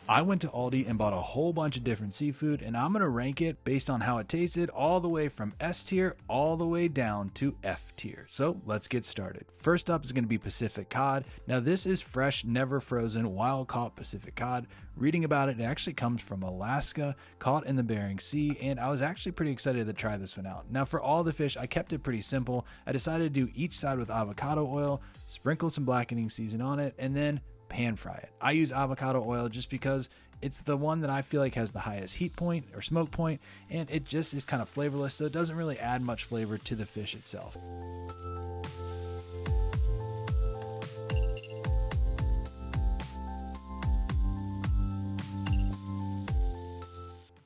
I went to Aldi and bought a whole bunch of different seafood, and I'm going to rank it based on how it tasted, all the way from S tier all the way down to F tier. So let's get started. First up is going to be Pacific cod. Now this is fresh, never frozen, wild caught Pacific cod. Reading about it, it actually comes from Alaska, caught in the Bering Sea, and I was actually pretty excited to try this one out. Now for all the fish, I kept it pretty simple. I decided to do each side with avocado oil, sprinkle some blackening season on it, and then pan fry it. I use avocado oil just because it's the one that I feel like has the highest heat point or smoke point, and it just is kind of flavorless, so it doesn't really add much flavor to the fish itself.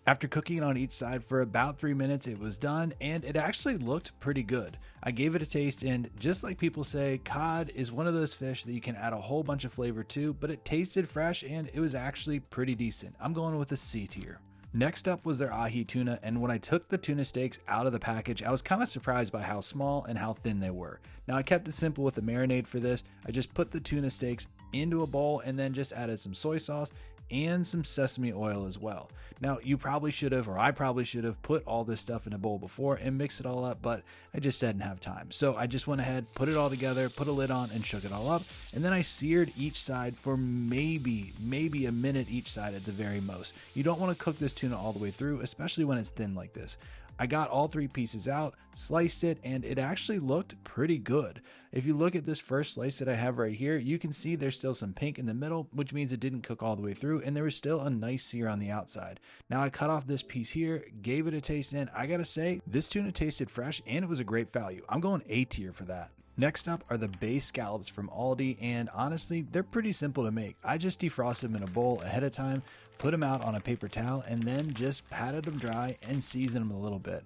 After cooking it on each side for about 3 minutes, it was done, and it actually looked pretty good. I gave it a taste, and just like people say, cod is one of those fish that you can add a whole bunch of flavor to, but it tasted fresh and it was actually pretty decent. I'm going with a C tier. Next up was their ahi tuna, and when I took the tuna steaks out of the package, I was kind of surprised by how small and how thin they were. Now I kept it simple with the marinade for this. I just put the tuna steaks into a bowl and then just added some soy sauce and some sesame oil as well. Now you probably should have, or I probably should have, put all this stuff in a bowl before and mixed it all up, but I just didn't have time. So I just went ahead, put it all together, put a lid on and shook it all up, and then I seared each side for maybe a minute each side at the very most. You don't want to cook this tuna all the way through, especially when it's thin like this. I got all 3 pieces out, sliced it, and it actually looked pretty good. If you look at this first slice that I have right here, you can see there's still some pink in the middle, which means it didn't cook all the way through, and there was still a nice sear on the outside. Now I cut off this piece here, gave it a taste, and I gotta say, this tuna tasted fresh and it was a great value. I'm going A tier for that. Next up are the base scallops from Aldi, and honestly, they're pretty simple to make. I just defrosted them in a bowl ahead of time, put them out on a paper towel, and then just patted them dry and seasoned them a little bit.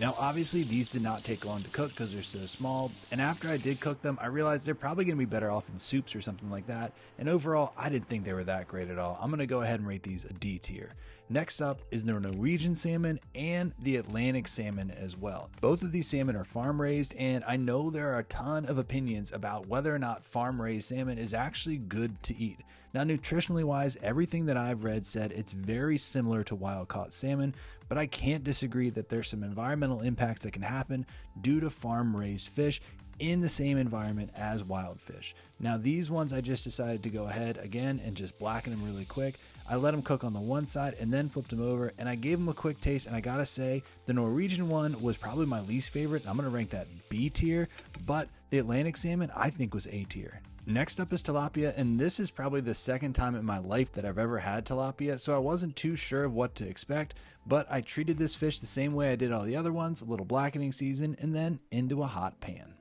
Now obviously these did not take long to cook because they're so small, and after I did cook them, I realized they're probably going to be better off in soups or something like that, and overall I didn't think they were that great at all. I'm going to go ahead and rate these a D tier. Next up is the Norwegian salmon and the Atlantic salmon as well. Both of these salmon are farm raised, and I know there are a ton of opinions about whether or not farm raised salmon is actually good to eat. Now nutritionally wise, everything that I've read said it's very similar to wild caught salmon, but I can't disagree that there's some environmental impacts that can happen due to farm raised fish in the same environment as wild fish. Now these ones I just decided to go ahead again and just blacken them really quick. I let them cook on the one side and then flipped them over, and I gave them a quick taste, and I gotta say the Norwegian one was probably my least favorite. I'm gonna rank that B tier, but the Atlantic salmon I think was A tier. Next up is tilapia, and this is probably the second time in my life that I've ever had tilapia, so I wasn't too sure of what to expect, but I treated this fish the same way I did all the other ones, a little blackening season, and then into a hot pan.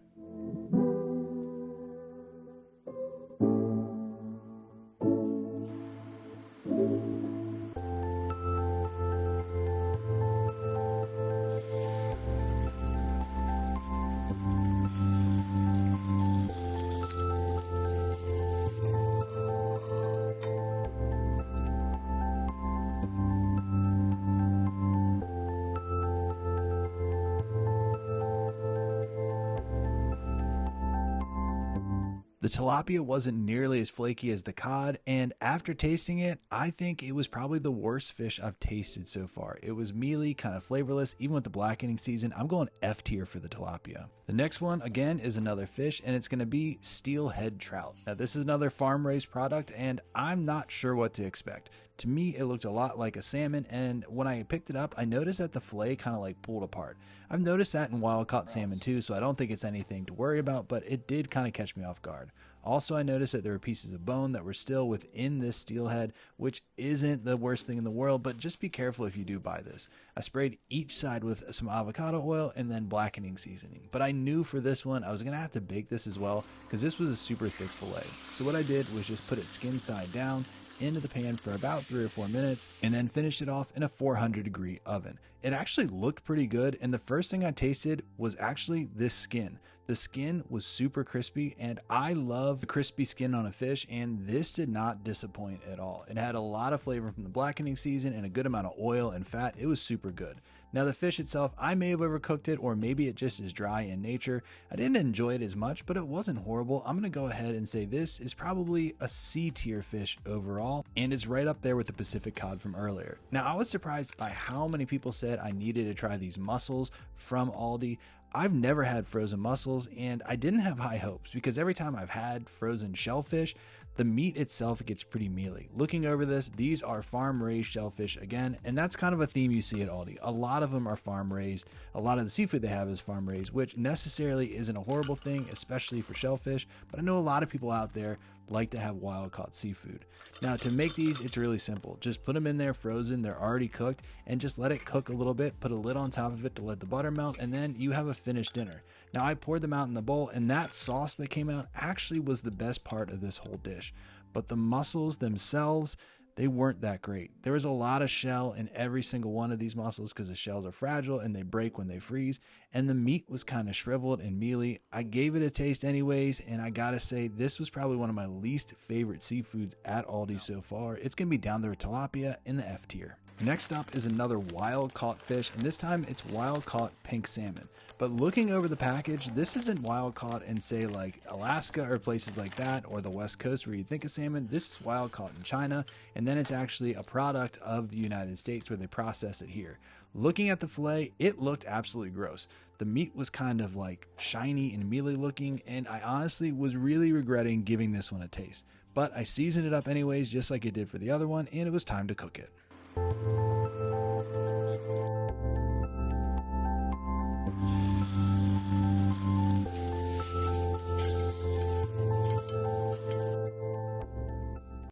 The tilapia wasn't nearly as flaky as the cod, and after tasting it, I think it was probably the worst fish I've tasted so far. It was mealy, kind of flavorless, even with the blackening season. I'm going F tier for the tilapia. The next one, again, is another fish, and it's going to be steelhead trout. Now, this is another farm-raised product, and I'm not sure what to expect. To me, it looked a lot like a salmon, and when I picked it up, I noticed that the fillet kind of like pulled apart. I've noticed that in wild-caught salmon too, so I don't think it's anything to worry about, but it did kind of catch me off guard. Also, I noticed that there were pieces of bone that were still within this steelhead, which isn't the worst thing in the world, but just be careful if you do buy this. I sprayed each side with some avocado oil and then blackening seasoning, but I knew for this one I was going to have to bake this as well because this was a super thick fillet. So what I did was just put it skin side down, into the pan for about 3 or 4 minutes and then finished it off in a 400-degree oven. It actually looked pretty good, and the first thing I tasted was actually this skin. The skin was super crispy, and I love crispy skin on a fish, and this did not disappoint at all. It had a lot of flavor from the blackening season and a good amount of oil and fat. It was super good. Now the fish itself, I may have overcooked it, or maybe it just is dry in nature. I didn't enjoy it as much, but it wasn't horrible. I'm gonna go ahead and say this is probably a C tier fish overall, and it's right up there with the Pacific cod from earlier. Now I was surprised by how many people said I needed to try these mussels from ALDI. I've never had frozen mussels, and I didn't have high hopes because every time I've had frozen shellfish, the meat itself gets pretty mealy. Looking over this, these are farm-raised shellfish again, and that's kind of a theme you see at ALDI. A lot of them are farm-raised. A lot of the seafood they have is farm-raised, which necessarily isn't a horrible thing, especially for shellfish, but I know a lot of people out there like to have wild-caught seafood. Now, to make these, it's really simple. Just put them in there frozen, they're already cooked, and just let it cook a little bit, put a lid on top of it to let the butter melt, and then you have a finished dinner. Now, I poured them out in the bowl, and that sauce that came out actually was the best part of this whole dish. But the mussels themselves, they weren't that great. There was a lot of shell in every single one of these mussels because the shells are fragile and they break when they freeze, and the meat was kind of shriveled and mealy. I gave it a taste anyways, and I gotta say this was probably one of my least favorite seafoods at ALDI so far. It's gonna be down there with tilapia in the F tier. Next up is another wild caught fish, and this time it's wild caught pink salmon. But looking over the package, this isn't wild caught in, say, like Alaska or places like that, or the West Coast where you think of salmon. This is wild caught in China, and then it's actually a product of the United States where they process it here. Looking at the fillet, it looked absolutely gross. The meat was kind of like shiny and mealy looking, and I honestly was really regretting giving this one a taste. But I seasoned it up anyways, just like I did for the other one, and it was time to cook it.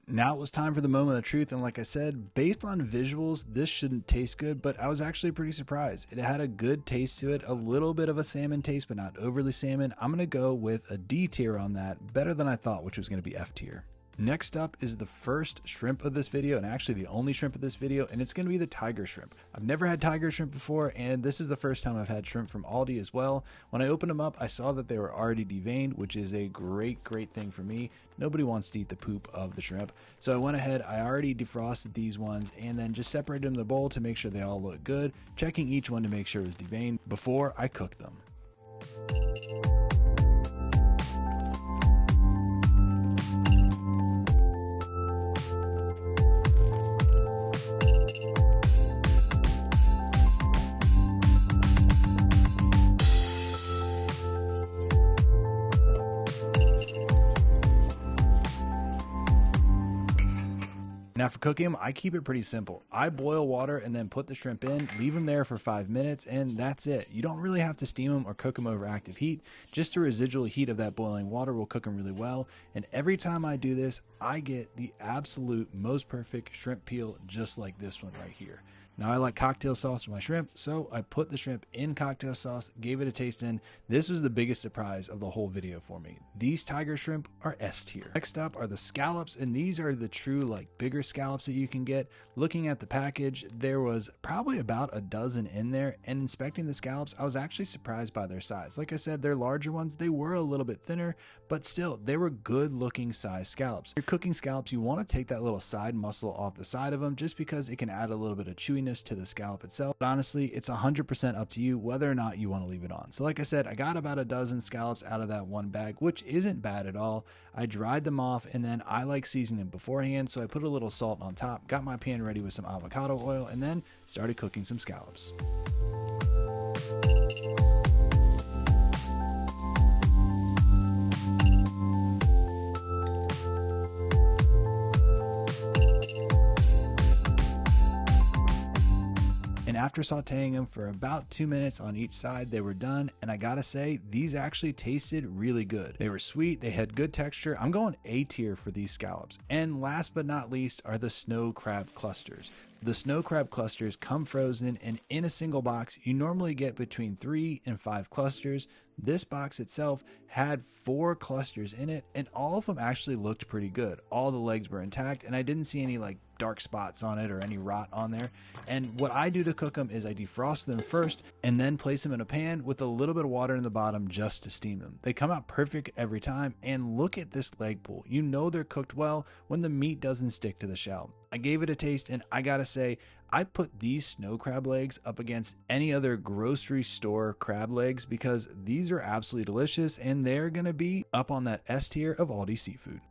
Now it was time for the moment of truth, and like I said, based on visuals, this shouldn't taste good, but I was actually pretty surprised. It had a good taste to it, a little bit of a salmon taste, but not overly salmon. I'm gonna go with a D tier on that, better than I thought, which was gonna be F tier. Next up is the first shrimp of this video, and actually the only shrimp of this video, and it's going to be the tiger shrimp. I've never had tiger shrimp before, and this is the first time I've had shrimp from ALDI as well. When I opened them up, I saw that they were already deveined, which is a great thing for me. Nobody wants to eat the poop of the shrimp. So I went ahead, I already defrosted these ones, and then just separated them in the bowl to make sure they all look good, checking each one to make sure it was deveined before I cooked them. Now for cooking them, I keep it pretty simple. I boil water and then put the shrimp in, leave them there for 5 minutes, and that's it. You don't really have to steam them or cook them over active heat. Just the residual heat of that boiling water will cook them really well. And every time I do this, I get the absolute most perfect shrimp peel, just like this one right here. Now I like cocktail sauce with my shrimp, so I put the shrimp in cocktail sauce, gave it a taste in. This was the biggest surprise of the whole video for me. These tiger shrimp are S tier. Next up are the scallops, and these are the true like bigger scallops that you can get. Looking at the package, there was probably about a dozen in there, and inspecting the scallops, I was actually surprised by their size. Like I said, they're larger ones. They were a little bit thinner, but still, they were good looking size scallops. If you're cooking scallops, you want to take that little side muscle off the side of them just because it can add a little bit of chewiness to the scallop itself. But honestly, it's 100% up to you whether or not you want to leave it on. So like I said, I got about a dozen scallops out of that one bag, which isn't bad at all. I dried them off, and then I like seasoning them beforehand, so I put a little salt on top, got my pan ready with some avocado oil, and then started cooking some scallops. And after sauteing them for about 2 minutes on each side, they were done, and I gotta say, these actually tasted really good. They were sweet, they had good texture. I'm going A tier for these scallops. And last but not least are the snow crab clusters. The snow crab clusters come frozen, and in a single box, you normally get between 3 and 5 clusters. This box itself had 4 clusters in it, and all of them actually looked pretty good. All the legs were intact, and I didn't see any like dark spots on it or any rot on there. And what I do to cook them is I defrost them first and then place them in a pan with a little bit of water in the bottom just to steam them. They come out perfect every time, and look at this leg pull. You know they're cooked well when the meat doesn't stick to the shell. I gave it a taste, and I gotta say, I put these snow crab legs up against any other grocery store crab legs because these are absolutely delicious, and they're gonna be up on that S tier of ALDI seafood.